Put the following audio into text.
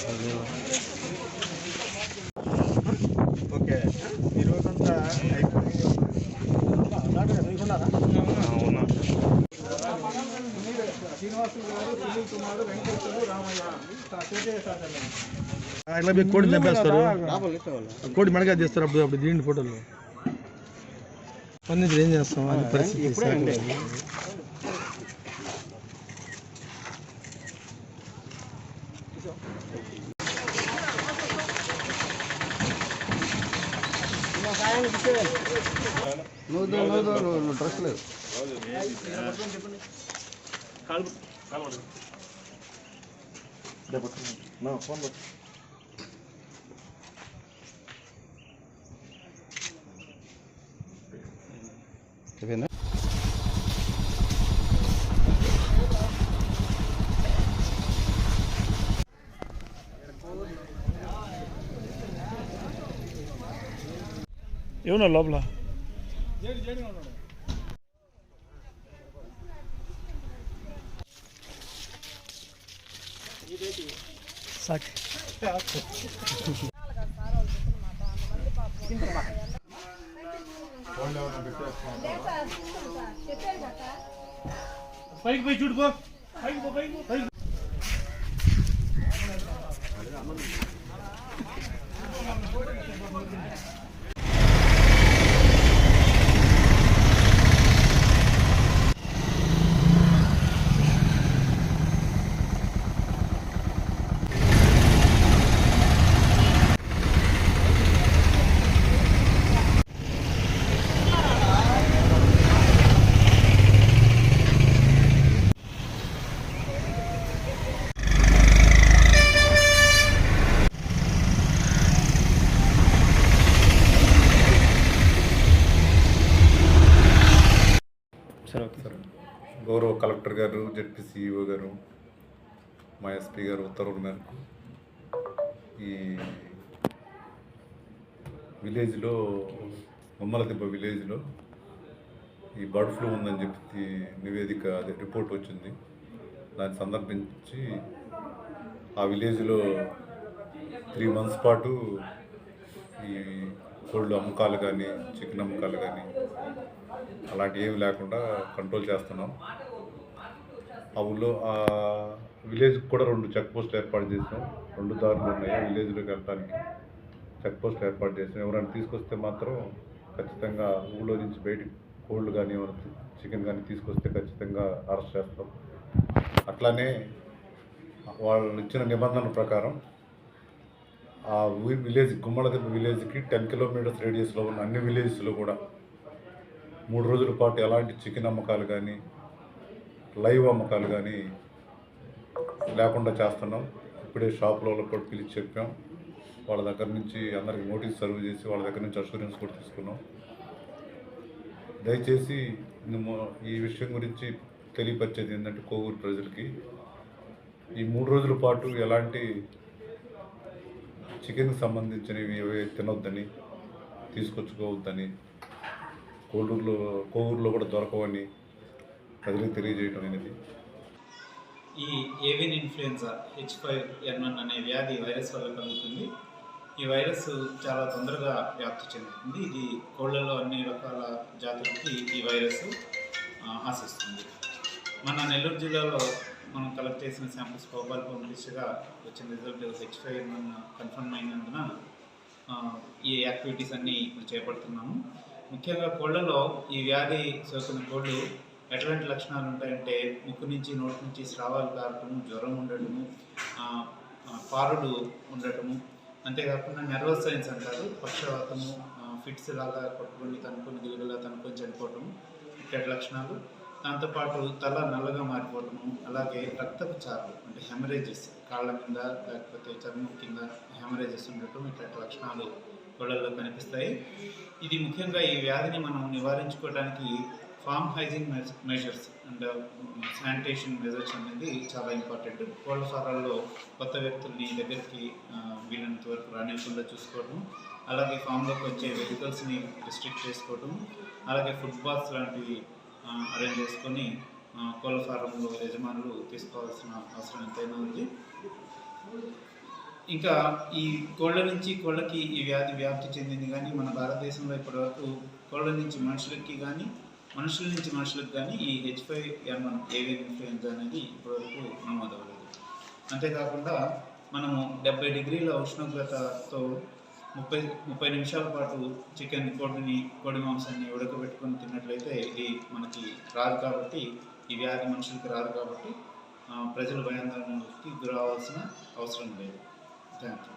అదే ఓకే ఈరోజంతా అయిపోయింది. ఇట్లా మీకు కోడిని చంపేస్తారు, కోడి మెడగా చేస్తారు. అప్పుడు దీని ఫోటోలు పని ఏం చేస్తాం అది పరిస్థితి. డ్రెస్ లేదు ఏమన్నా లోపల సాక్ పైకి పోయి చూడుకో, పైకి పో, పైకి పైకి. గౌరవ కలెక్టర్ గారు, జెడ్పీసీఈఓ గారు, మా ఎస్పీ గారు ఉత్తర్వుల మేరకు ఈ విలేజ్లో, బొమ్మలదిబ్బ విలేజ్లో ఈ బర్డ్ ఫ్లూ ఉందని చెప్పి నివేదిక, అదే రిపోర్ట్ వచ్చింది. దాన్ని సందర్భించి ఆ విలేజ్లో 3 months పాటు ఈ కోళ్ళు అమ్మకాలు కానీ, చికెన్ అమ్మకాలు కానీ అలాంటివి ఏమి లేకుండా కంట్రోల్ చేస్తున్నాం. ఆ ఊళ్ళో ఆ విలేజ్కి కూడా 2 చెక్ పోస్టులు ఏర్పాటు చేసాం. 2 దారులు ఉన్నాయి విలేజ్లోకి వెళ్ళడానికి. చెక్ పోస్టులు ఏర్పాటు చేసాం. ఎవరైనా తీసుకొస్తే మాత్రం ఖచ్చితంగా ఊళ్ళో నుంచి బయటికి కోళ్ళు కానీ ఏమైనా చికెన్ కానీ తీసుకొస్తే ఖచ్చితంగా అరెస్ట్ చేస్తాం. అట్లానే వాళ్ళు ఇచ్చిన నిబంధనల ప్రకారం ఆ విలేజ్, గుమ్మలదిబ్బ విలేజ్కి 10 kilometers రేడియస్లో ఉన్న అన్ని విలేజెస్లో కూడా 3 రోజుల పాటు ఎలాంటి చికెన్ అమ్మకాలు కానీ, లైవ్ అమ్మకాలు కానీ లేకుండా చేస్తున్నాం. ఇప్పుడే షాపులో కూడా పిలిచి చెప్పాం. వాళ్ళ దగ్గర నుంచి అందరికి నోటీస్ సర్వ్ చేసి వాళ్ళ దగ్గర నుంచి అష్యూరెన్స్ కూడా తీసుకున్నాం. దయచేసి ఈ విషయం గురించి తెలియపరిచేది ఏంటంటే, కోవూరు ప్రజలకి ఈ 3 రోజుల పాటు ఎలాంటి చికెన్కి సంబంధించినవి తినొద్దని, తీసుకొచ్చుకోవద్దని, కోవూరులో కూడా దొరకవని ప్రజలకు తెలియజేయడం అనేది. ఈ ఏవియన్ ఇన్ఫ్లుయెన్జా H5N1 అనే వ్యాధి వైరస్ వల్ల కలుగుతుంది. ఈ వైరస్ చాలా తొందరగా వ్యాప్తి చెందుతుంది. ఇది కోళ్లలో అన్ని రకాల జాతులకి ఈ వైరస్ ఆశిస్తుంది. మన నెల్లూరు జిల్లాలో మనం కలెక్ట్ చేసిన శాంపిల్స్ భోపాల్పూర్ దిశగా వచ్చిన రిజల్ట్ H5N1 కన్ఫర్మ్ అయినందున ఈ యాక్టివిటీస్ అన్నీ ఇప్పుడు చేపడుతున్నాము. ముఖ్యంగా కోళ్లలో ఈ వ్యాధి సోకిన కోళ్ళు ఎట్లాంటి లక్షణాలు ఉంటాయంటే, ముక్కు నుంచి నోటి నుంచి స్రావాలు కారటము, జ్వరం ఉండటము, పారుడు ఉండటము, అంతేకాకుండా నెర్వస్ సైన్స్ అంటారు, పక్షవాతము, ఫిట్స్ లాగా కొట్టుకొని తనుకొని గిలుగులా తనుకొని చనిపోవటము, ఇట్లాంటి లక్షణాలు. దాంతోపాటు తల నల్లగా మారిపోవటము, అలాగే రక్తపు చారులు అంటే హెమరేజెస్ కాళ్ళ మీద లేకపోతే చర్మం కింద హెమరేజెస్ ఉండటం ఇట్లాంటి లక్షణాలు కోళ్ళల్లో కనిపిస్తాయి. ఇది ముఖ్యంగా ఈ వ్యాధిని మనం నివారించుకోవడానికి farm hygiene measures and sanitation measures అనేది చాలా ఇంపార్టెంట్. కోళ్ళ ఫారాల్లో కొత్త వ్యక్తుల్ని దగ్గరికి వీలైనంత వరకు రానివ్వకుండా చూసుకోవడం, అలాగే ఫామ్లోకి వచ్చే వెహికల్స్ని రిస్ట్రిక్ట్ చేసుకోవడం, అలాగే ఫుడ్ బాత్స్ లాంటివి అరేంజ్ చేసుకొని కోళ్ళ ఫారంలో యజమానులు తీసుకోవాల్సిన అవసరం ఎంతైనా ఉంది. ఇంకా ఈ కోళ్ళ నుంచి కోళ్ళకి ఈ వ్యాధి వ్యాప్తి చెందింది కానీ మన భారతదేశంలో ఇప్పటివరకు కోళ్ళ నుంచి మనుషులకి కానీ మనుషుల నుంచి మనుషులకు కానీ ఈ H5N1 ఏవియన్ ఇన్ఫ్లుయెంజా అనేది ఇప్పటివరకు నమోదవ్వలేదు. అంతేకాకుండా మనము 70 డిగ్రీల ఉష్ణోగ్రతతో 30 నిమిషాల పాటు కోడి మాంసాన్ని ఉడకబెట్టుకొని తిన్నట్లయితే ఇది మనకి రాదు కాబట్టి, ఈ వ్యాధి మనుషులకి రాదు కాబట్టి ప్రజలు భయాందోళనకి గురవలసిన అవసరం లేదు. Thank you.